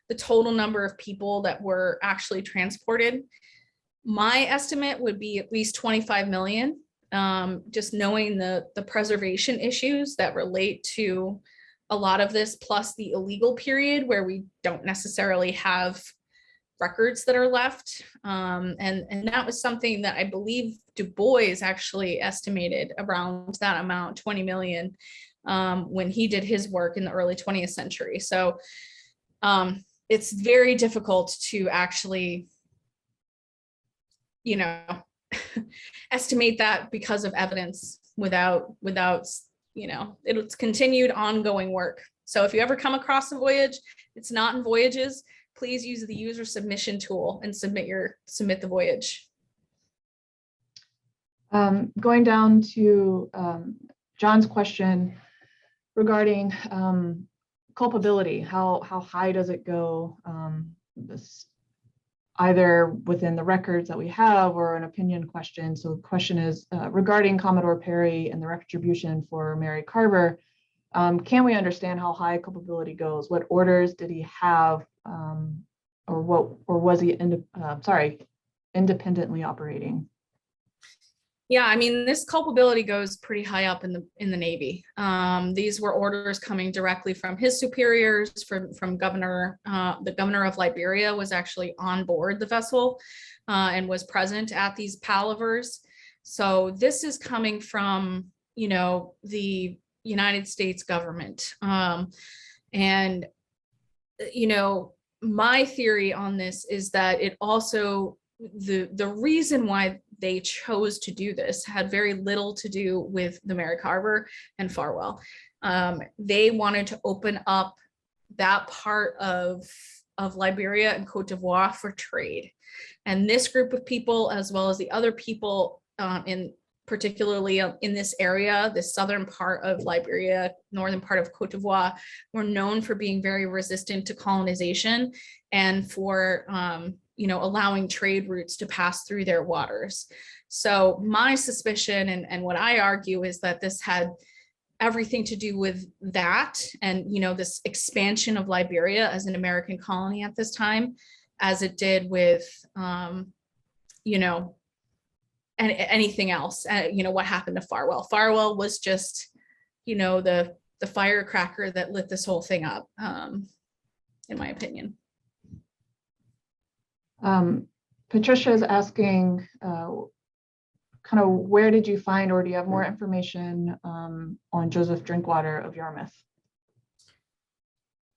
the total number of people that were actually transported. My estimate would be at least 25 million, just knowing the preservation issues that relate to a lot of this, plus the illegal period where we don't necessarily have records that are left. And that was something that I believe Du Bois actually estimated around that amount, 20 million, when he did his work in the early 20th century. So it's very difficult to actually, you know, estimate that because of evidence without, you know, it's continued ongoing work. So if you ever come across a voyage, it's not in Voyages, please use the user submission tool and submit the voyage. Going down to John's question regarding culpability, how high does it go? This either within the records that we have or an opinion question. So the question is regarding Commodore Perry and the retribution for Mary Carver. Can we understand how high culpability goes? What orders did he have, or was he independently operating? Yeah, I mean, this culpability goes pretty high up in the Navy. These were orders coming directly from his superiors, from governor. The governor of Liberia was actually on board the vessel and was present at these palavers. So this is coming from, the United States government. And, my theory on this is that it also, the reason why they chose to do this had very little to do with the Mary Carver and Farwell. They wanted to open up that part of Liberia and Cote d'Ivoire for trade. And this group of people, as well as the other people particularly in this area, the southern part of Liberia, northern part of Cote d'Ivoire, were known for being very resistant to colonization and for allowing trade routes to pass through their waters. So my suspicion and what I argue is that this had everything to do with that and, this expansion of Liberia as an American colony at this time, as it did with, and anything else. What happened to Farwell? Farwell was just, the firecracker that lit this whole thing up, in my opinion. Patricia is asking, kind of where did you find, or do you have more information on Joseph Drinkwater of Yarmouth?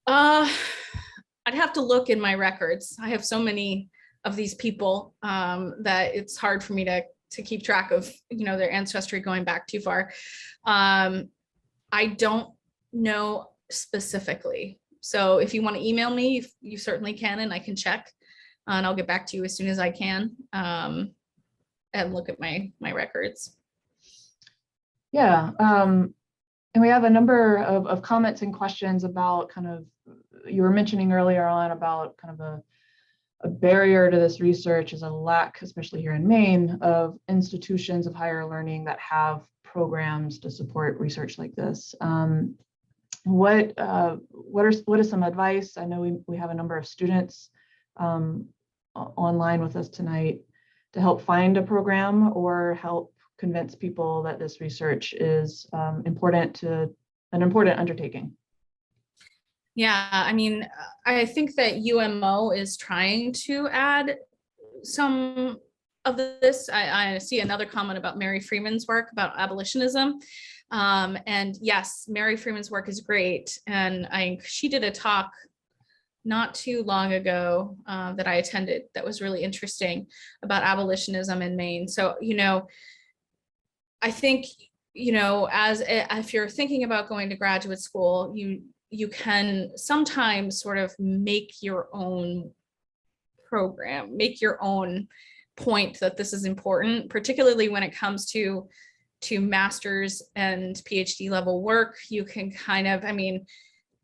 I'd have to look in my records. I have so many of these people that it's hard for me to keep track of, their ancestry going back too far. I don't know specifically. So if you want to email me, you certainly can, and I can check. And I'll get back to you as soon as I can and look at my records. Yeah, and we have a number of comments and questions about kind of, you were mentioning earlier on about kind of a barrier to this research is a lack, especially here in Maine, of institutions of higher learning that have programs to support research like this. What is some advice? I know we have a number of students online with us tonight to help find a program or help convince people that this research is an important undertaking. Yeah, I mean, I think that UMO is trying to add some of this. I see another comment about Mary Freeman's work about abolitionism. And yes, Mary Freeman's work is great. And she did a talk not too long ago that I attended that was really interesting about abolitionism in Maine. So, I think, if you're thinking about going to graduate school, you can sometimes sort of make your own program, make your own point that this is important, particularly when it comes to master's and PhD level work. You can kind of,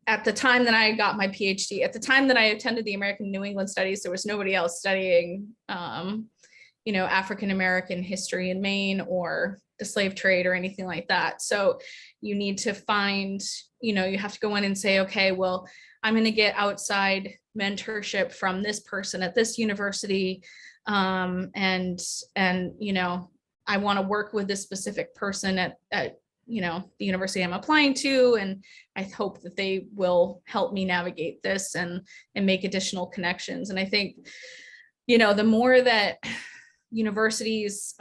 at the time that I got my PhD, at the time that I attended the American New England Studies, there was nobody else studying, African-American history in Maine or the slave trade or anything like that. So you need to find, you have to go in and say, okay, well, I'm going to get outside mentorship from this person at this university. And I want to work with this specific person at the university I'm applying to. And I hope that they will help me navigate this and make additional connections. And I think, the more that universities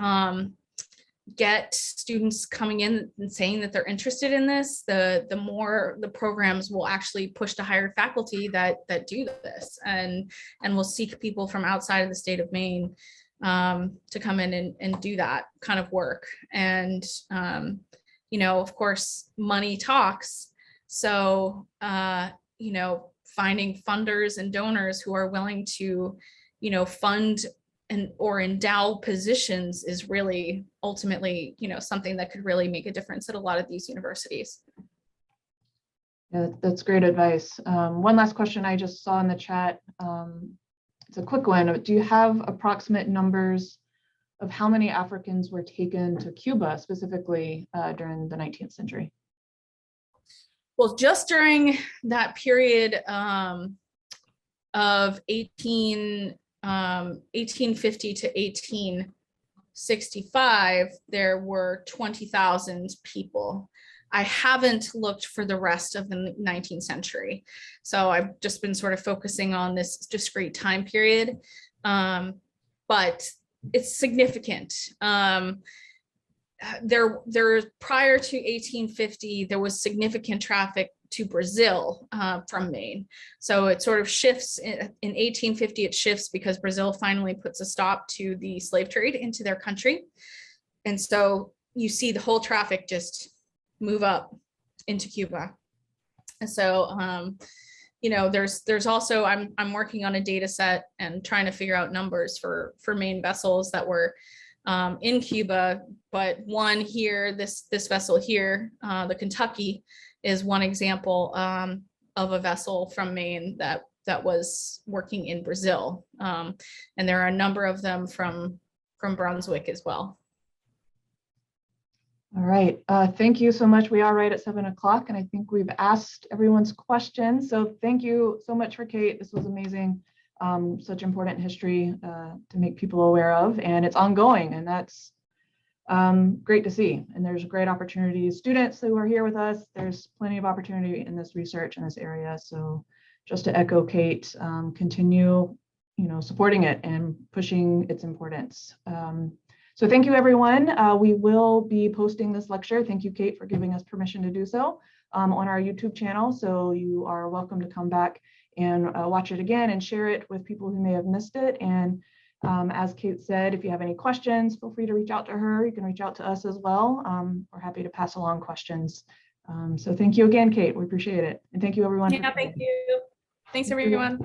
get students coming in and saying that they're interested in this, the more the programs will actually push to hire faculty that do this and will seek people from outside of the state of Maine to come in and do that kind of work. And of course, money talks. So finding funders and donors who are willing to fund or endow positions is really ultimately, something that could really make a difference at a lot of these universities. Yeah, that's great advice. One last question I just saw in the chat. It's a quick one. Do you have approximate numbers of how many Africans were taken to Cuba specifically during the 19th century? Well, just during that period of 1850 to 1865, there were 20,000 people. I haven't looked for the rest of the 19th century. So I've just been sort of focusing on this discrete time period. But it's significant. There prior to 1850, there was significant traffic to Brazil from Maine. So it sort of shifts in 1850, it shifts because Brazil finally puts a stop to the slave trade into their country. And so you see the whole traffic just move up into Cuba. And so, you know, there's also, I'm working on a data set and trying to figure out numbers for Maine vessels that were in Cuba, but one here, this vessel here, the Kentucky, is one example of a vessel from Maine that was working in Brazil, and there are a number of them from Brunswick as well. All right, thank you so much. We are right at 7 o'clock, and I think we've asked everyone's questions. So thank you so much for Kate. This was amazing. Such important history to make people aware of, and it's ongoing, and that's great to see. And there's great opportunities. Students who are here with us, there's plenty of opportunity in this research in this area. So just to echo Kate, continue, supporting it and pushing its importance. So thank you, everyone. We will be posting this lecture. Thank you, Kate, for giving us permission to do so on our YouTube channel. So you are welcome to come back and watch it again and share it with people who may have missed it. And as Kate said, if you have any questions, feel free to reach out to her. You can reach out to us as well. We're happy to pass along questions. So thank you again, Kate. We appreciate it. And thank you, everyone. Yeah, thank you. Thanks, everyone.